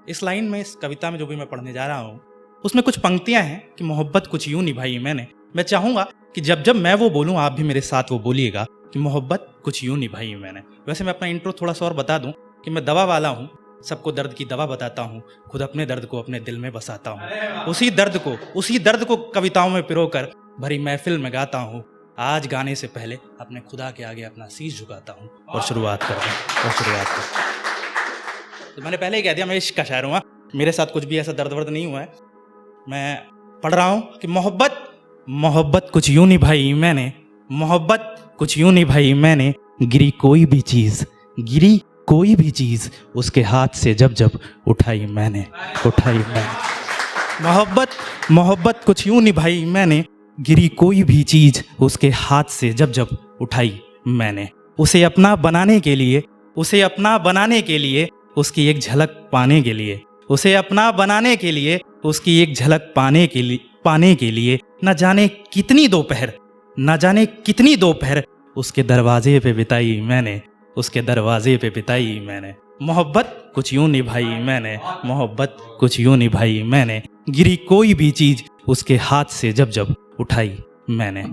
इस लाइन में, इस कविता में जो भी मैं पढ़ने जा रहा हूँ, उसमें कुछ पंक्तियां हैं कि मोहब्बत कुछ यूं निभाई मैंने। मैं चाहूंगा कि जब जब मैं वो बोलूँ आप भी मेरे साथ वो बोलिएगा कि मोहब्बत कुछ यूं निभाई मैंने। वैसे मैं अपना इंट्रो थोड़ा सा और बता दूं कि मैं दवा वाला हूँ, सबको दर्द की दवा बताता हूँ, खुद अपने दर्द को अपने दिल में बसाता हूँ, उसी दर्द को कविताओं में पिरोकर भरी महफिल में गाता हूँ। आज गाने से पहले अपने खुदा के आगे अपना शीश झुकाता हूँ और शुरुआत करता हूँ। तो मैंने पहले ही कह दिया मैं इश्क का शायर हूँ, मेरे साथ कुछ भी ऐसा दर्द वर्द नहीं हुआ है। मैं पढ़ रहा हूँ कि मोहब्बत कुछ यूं निभाई मैंने, मोहब्बत कुछ यूं निभाई मैंने, गिरी कोई भी चीज़ उसके हाथ से जब जब उठाई मैंने। मोहब्बत कुछ यूं निभाई मैंने, गिरी कोई भी चीज़ उसके हाथ से जब जब उठाई मैंने। उसे अपना बनाने के लिए, उसकी एक झलक पाने के लिए, उसकी एक झलक पाने के लिए न जाने कितनी दोपहर उसके दरवाजे पे बिताई मैंने। मोहब्बत कुछ यूं निभाई मैंने, गिरी कोई भी चीज उसके हाथ से जब जब उठाई मैंने।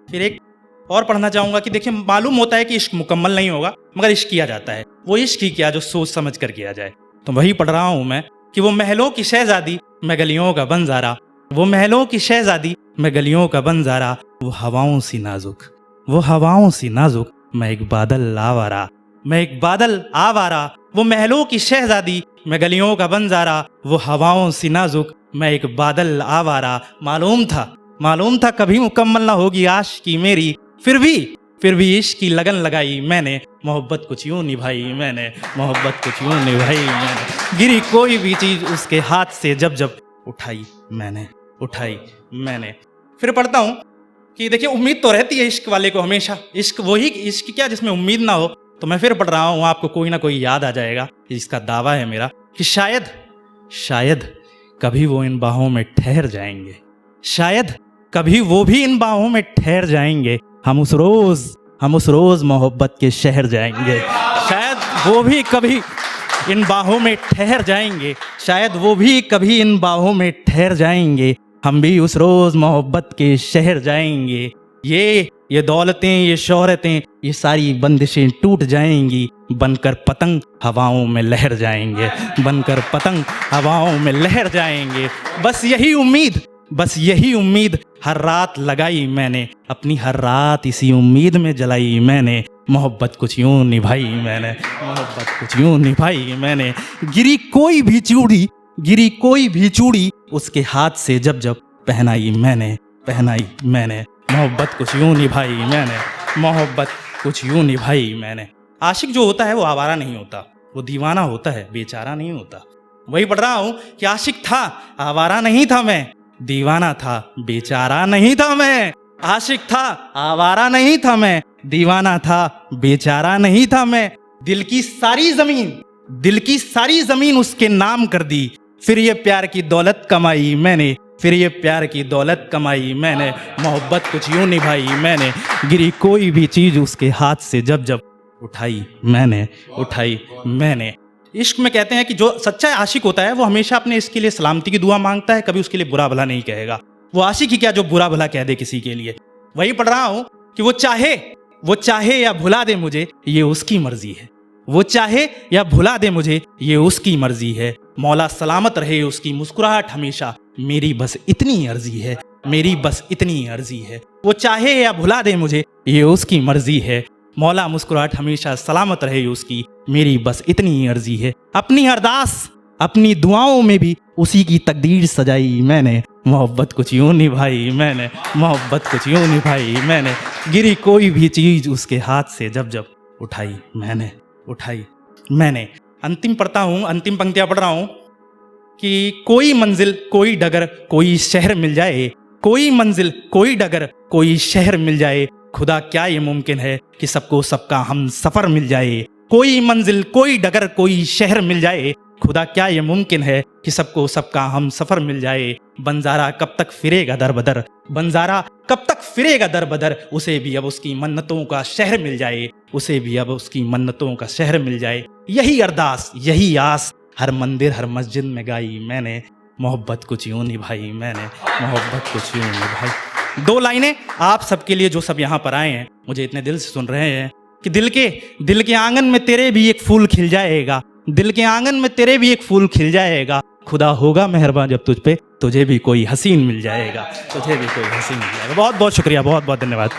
फिर एक और पढ़ना चाहूंगा कि देखिए, मालूम होता है कि इश्क मुकम्मल नहीं होगा, मगर इश्क किया जाता है। वो इश्क ही क्या जो सोच समझ कर किया जाए। तो वही पढ़ रहा हूं मैं कि वो महलों की शहजादी मैं गलियों का बंजारा, वो हवाओं सी नाजुक मैं एक बादल आवारा। वो महलों की शहजादी मैं गलियों का बंजारा, वो हवाओं सी नाजुक मैं एक बादल आवारा। मालूम था कभी मुकम्मल ना होगी आशिकी मेरी, फिर भी इश्क की लगन लगाई मैंने। मोहब्बत कुछ यूं निभाई मैंने, गिरी कोई भी चीज उसके हाथ से जब जब उठाई मैंने। फिर पढ़ता हूं कि देखिए, उम्मीद तो रहती है इश्क वाले को हमेशा, इश्क क्या जिसमें उम्मीद ना हो। तो मैं फिर पढ़ रहा हूं, आपको कोई ना कोई याद आ जाएगा, इसका दावा है मेरा कि शायद कभी वो इन बाहों में ठहर जाएंगे, हम उस रोज मोहब्बत के शहर जाएंगे। शायद वो भी कभी इन बाहों में ठहर जाएंगे, हम भी उस रोज मोहब्बत के शहर जाएंगे। ये दौलतें, ये शोहरतें, ये सारी बंदिशें टूट जाएंगी, बनकर पतंग हवाओं में लहर जाएंगे। बस यही उम्मीद हर रात लगाई मैंने, अपनी हर रात इसी उम्मीद में जलाई मैंने। मोहब्बत कुछ यूं निभाई मैंने, गिरी कोई भी चूड़ी उसके हाथ से जब जब पहनाई मैंने। मोहब्बत कुछ यूं निभाई मैंने। आशिक जो होता है वो आवारा नहीं होता, वो दीवाना होता है, बेचारा नहीं होता। वही पढ़ रहा हूं कि आशिक था, आवारा नहीं था मैं, दीवाना था, बेचारा नहीं था मैं। आशिक था, आवारा नहीं था मैं, दीवाना था, बेचारा नहीं था मैं। दिल की सारी जमीन उसके नाम कर दी, फिर ये प्यार की दौलत कमाई मैंने। मोहब्बत कुछ यूं निभाई मैंने, गिरी कोई भी चीज उसके हाथ से जब जब उठाई मैंने। इश्क में कहते हैं कि जो सच्चा आशिक होता है वो हमेशा अपने इसके लिए सलामती की दुआ मांगता है, कभी उसके लिए बुरा भला नहीं कहेगा। वो आशिक ही क्या जो बुरा भला कह दे किसी के लिए। वही पढ़ रहा हूं कि वो चाहे या भुला दे मुझे, ये उसकी मर्जी है। मौला सलामत रहे उसकी मुस्कुराहट हमेशा, मेरी बस इतनी अर्जी है। वो चाहे या भुला दे मुझे, ये उसकी मर्जी है। मौला मुस्कुराहट हमेशा सलामत रहे उसकी, मेरी बस इतनी अर्जी है। अपनी अरदास अपनी दुआओं में भी उसी की तकदीर सजाई मैंने। मोहब्बत कुछ यूं निभाई मैंने, गिरी कोई भी चीज उसके हाथ से जब जब उठाई मैंने। अंतिम पंक्तियां पढ़ रहा हूं कि कोई मंजिल कोई डगर कोई शहर मिल जाए, खुदा क्या ये मुमकिन है कि सबको सबका हम सफर मिल जाए। कोई मंजिल कोई डगर कोई शहर मिल जाए, खुदा क्या ये मुमकिन है कि सबको सबका हम सफर मिल जाए। बंजारा कब तक फिरेगा दर बदर, उसे भी अब उसकी मन्नतों का शहर मिल जाए। यही अरदास यही आस हर मंदिर हर मस्जिद में गाई मैंने, मोहब्बत कुछ यूं निभाई मैंने, मोहब्बत कुछ यूं निभाई। 2 लाइनें आप सबके लिए जो सब यहाँ पर आए हैं, मुझे इतने दिल से सुन रहे हैं कि दिल के आंगन में तेरे भी एक फूल खिल जाएगा, दिल के आंगन में तेरे भी एक फूल खिल जाएगा, खुदा होगा मेहरबान जब तुझ पे तुझे भी कोई हसीन मिल जाएगा, तुझे भी कोई हसीन मिल जाएगा। बहुत बहुत शुक्रिया, बहुत बहुत धन्यवाद।